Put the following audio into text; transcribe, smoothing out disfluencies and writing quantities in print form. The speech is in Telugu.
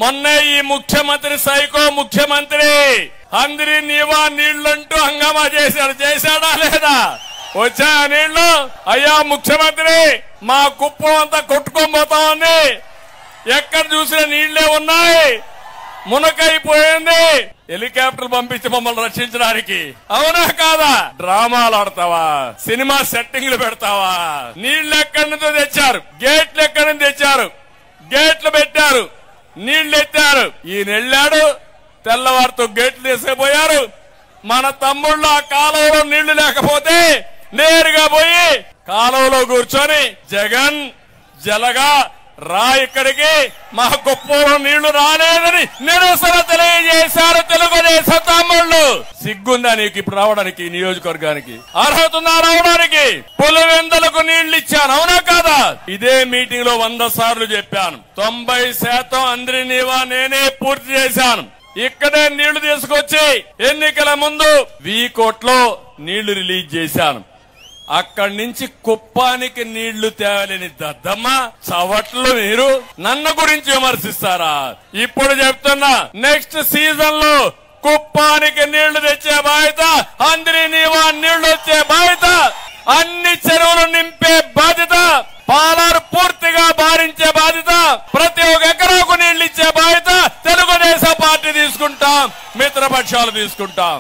మొన్న ఈ ముఖ్యమంత్రి సైకో ముఖ్యమంత్రి అందరి నీవా నీళ్లంటూ హంగామా చేశాడా లేదా? వచ్చా నీళ్లు? అయ్యా ముఖ్యమంత్రి మా కుప్పం అంతా కొట్టుకోబోతా ఉంది, ఎక్కడ చూసినా నీళ్లే ఉన్నాయి, మునకైపోయింది, హెలికాప్టర్ పంపించి మమ్మల్ని రక్షించడానికి. అవునా కాదా? డ్రామాలు ఆడతావా? సినిమా సెట్టింగ్లు పెడతావా? నీళ్లు ఎక్కడి నుంచో తెచ్చారు, గేట్లు ఎక్కడి నుంచి తెచ్చారు, గేట్లు పెట్టారు, నీళ్లు ఎత్తారు. ఈయన వెళ్ళాడు, తెల్లవారితో గేట్లు తీసుకుపోయారు. మన తమ్ముళ్ళు ఆ కాలువలో నీళ్లు లేకపోతే నేరుగా పోయి కాలువలో కూర్చొని జగన్ జలగా రా ఇక్కడికి, మా కుప్పంలో నీళ్లు రాలేదని నిరసన తెలియజేశారు తెలుగుదేశం తమ్ముళ్ళు. సిగ్గుందా నీకు ఇప్పుడు రావడానికి? నియోజకవర్గానికి అర్హత ఉందా రావడానికి? పులివెందులకు నీళ్లు ఇచ్చాను, అవునా కాదా? ఇదే మీటింగ్ లో 100 సార్లు చెప్పాను. 90% అందరి నీవా నేనే పూర్తి చేశాను. ఇక్కడే నీళ్లు తీసుకొచ్చి ఎన్నికల ముందు వీకోట్లో నీళ్లు రిలీజ్ చేశాను. అక్కడి నుంచి కుప్పానికి నీళ్లు తేవాలని దద్దమ్మ చవట్లు. మీరు నన్ను గురించి విమర్శిస్తారా? ఇప్పుడు చెప్తున్నా, నెక్స్ట్ సీజన్ లో కుప్పానికి నీళ్లు తెచ్చే బాధ్యత, అందరి నీవా నీళ్లు వచ్చే బాధ్యత, అన్ని చెరువులు నింపే బాధ్యత, పాలారు పూర్తిగా భారించే బాధ్యత, ప్రతి ఒక్క ఎకరాకు నీళ్లు ఇచ్చే బాధ్యత తెలుగుదేశం పార్టీ తీసుకుంటాం, మిత్రపక్షాలు తీసుకుంటాం.